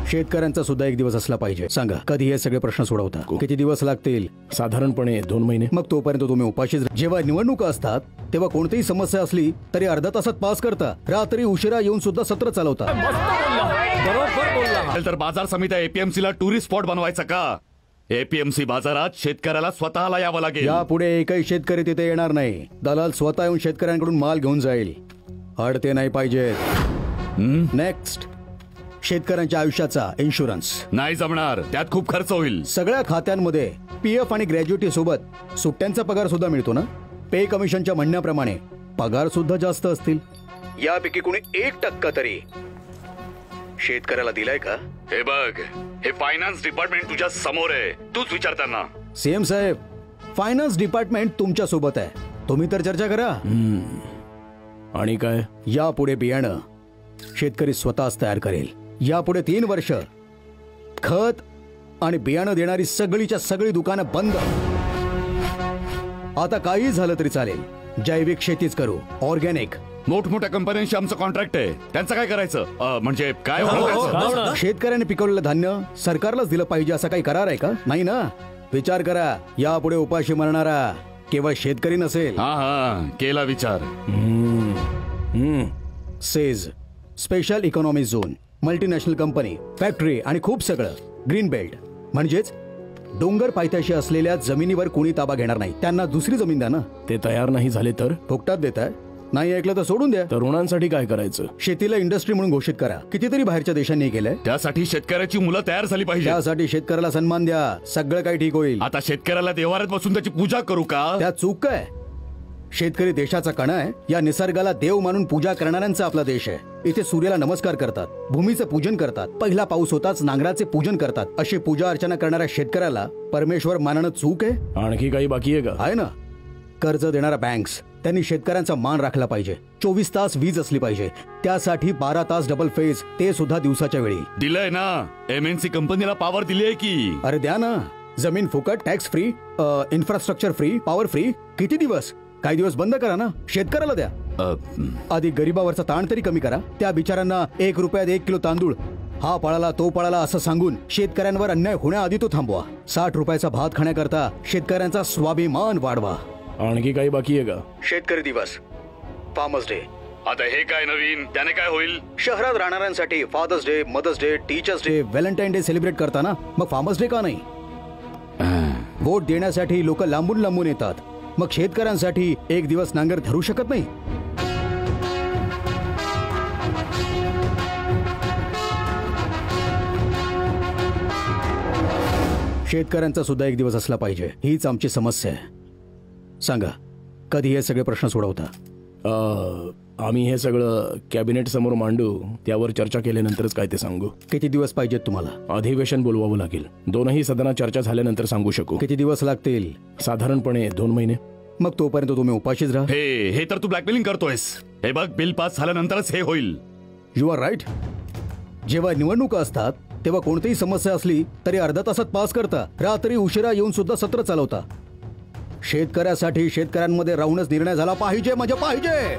शेतकऱ्यांचा सुद्धा एक दिवस असला पाहिजे. सांगा, कधी हे सगळे प्रश्न सोडवता? किती दिवस लागतील? साधारणपणे 2 महिने. मग तोपर्यंत तुम्ही उपाशीच. जेव्हा निवडणुका असतात तेव्हा कोणतीही समस्या असली तरी अर्ध्या तासात पास करता. रात्री उशिरा येऊन सुद्धा सत्र चालवता. बरोबर बोलला. तर बाजार समित्या एपीएमसीला टुरिस्ट स्पॉट बनवायचा का? एपीएमसी बाजारात शेतकऱ्याला स्वतःला यावं लागेल. यापुढे एकही शेतकरी तिथे येणार नाही. दलाल स्वतः येऊन शेतकऱ्यांकडून माल घेऊन जाईल. अडते नाही पाहिजे. नेक्स्ट, शेतकऱ्यांच्या आयुष्याचा इन्शुरन्स. नाही जमणार, त्यात खूप खर्च होईल. सगळ्या खात्यांमध्ये पीएफ आणि ग्रॅज्युटी सोबत सुट्ट्यांचा पगार सुद्धा मिळतो ना. पे कमिशनच्या म्हणण्याप्रमाणे पगार सुद्धा जास्त असतील. यापैकी कोणी 1% तरी शेतकऱ्याला दिलाय का? हे बघ, हे फायनान्स डिपार्टमेंट तुझ्या समोर आहे. तूच विचार त्यांना. सीएम साहेब, फायनान्स डिपार्टमेंट तुमच्या सोबत आहे. तुम्ही तर चर्चा करा. आणि काय? यापुढे बियाणं शेतकरी स्वतःच तयार करेल. यापुढे 3 वर्ष खत आणि बियाणं देणारी सगळीच्या सगळी दुकानं बंद. आता काही झालं तरी चालेल, जैविक शेतीच करू, ऑर्गॅनिक. मोठमोठ्या कंपन्यांशी आमचं कॉन्ट्रॅक्ट आहे. त्यांचं काय करायचं? म्हणजे काय? शेतकऱ्याने पिकवलेलं धान्य सरकारलाच दिलं पाहिजे असा काही करार आहे का? नाही ना. विचार करा, यापुढे उपाशी मरणारा केवळ शेतकरी नसेल. हा, केला विचार. Says, special economic zone, multinational company, factory आणि खूप सगळं. ग्रीन बेल्ट म्हणजेच डोंगर पायथ्याशी असलेल्या जमिनीवर कोणी ताबा घेणार नाही. त्यांना दुसरी जमीन द्या ना. ते तयार नाही झाले तर? फुकटात देताय. नाही ऐकलं तर सोडून द्या. तरुणांसाठी काय करायचं? शेतीला इंडस्ट्री म्हणून घोषित करा. कितीतरी बाहेरच्या देशांनी केलंय. त्यासाठी शेतकऱ्याची मुलं तयार झाली पाहिजे. त्यासाठी शेतकऱ्याला सन्मान द्या. सगळं काही ठीक होईल. आता शेतकऱ्याला देवाऱ्यात बसून त्याची पूजा करू का? त्या चूक काय? शेतकरी देशाचा कणा आहे. या निसर्गाला देव मानून पूजा करणाऱ्यांचा आपला देश आहे. इथे सूर्याला नमस्कार करतात, भूमीचं पूजन करतात, पहिला पाऊस होताच नांगराचे पूजन करतात. अशी पूजा अर्चना करणाऱ्या शेतकऱ्याला परमेश्वर मानणं चूक आहे? आणखी काही बाकी आहे का? आहे ना. कर्ज देणाऱ्या बँक्स, त्यांनी शेतकऱ्यांचा मान राखला पाहिजे. 24 तास वीज असली पाहिजे. त्यासाठी 12 तास डबल फेज, ते सुद्धा दिवसाच्या वेळी. दिलंय ना. एमएनसी कंपनीला पॉवर दिली आहे की. अरे द्या ना. जमीन फुकट, tax free, infrastructure free, power free. किती दिवस? काही दिवस बंद करा ना. शेतकऱ्याला द्या. आधी गरीबावरचा ताण तरी कमी करा. त्या बिचाऱ्यांना 1 रुपयात 1 किलो तांदूळ, हा पळाला तो पळाला असं सांगून शेतकऱ्यांवर अन्याय होण्याआधी तो थांबवा. 60 रुपयाचा भात खाण्याकरता शेतकऱ्यांचा स्वाभिमान वाढवा. आणखी काही बाकी आहे का? शेतकरी दिवस, फार्मर्स डे. आता हे काय नवीन? त्याने काय होईल? शहरात राहणाऱ्यांसाठी father's day, mother's day, teachers day, Valentine day celebrate करताना मग फार्मर्स डे का नाही? वोट देण्यासाठी लोक लांबून लांबून येतात. मग शेतकऱ्यांसाठी एक दिवस नांगर धरू शकत नाही? शेतकऱ्यांचा सुद्धा एक दिवस असला पाहिजे. हीच आमची समस्या आहे. सांगा, कधी हे सगळे प्रश्न सोडवता? आम्ही हे सगळं कॅबिनेट समोर मांडू, त्यावर चर्चा केल्यानंतरच काय ते सांगू. किती दिवस पाहिजेत तुम्हाला? अधिवेशन बोलवावं लागेल. दोनही सदनात चर्चा झाल्यानंतर सांगू शकू. किती दिवस लागतील? साधारणपणे 2 महिने. मग तोपर्यंत तुम्ही उपाशीच राहा. हे तर तू ब्लॅकमेलिंग करतोयस. हे बघ, बिल पास झाल्यानंतरच हे होईल. You are right. जेव्हा निवडणुका असतात तेव्हा कोणतीही समस्या असली तरी अर्ध्या तासात पास करता. रात्री उशिरा येऊन सुद्धा सत्र चालवता. शेतकऱ्यासाठी शेतकऱ्यांमध्ये राहूनच निर्णय झाला पाहिजे. म्हणजे पाहिजे.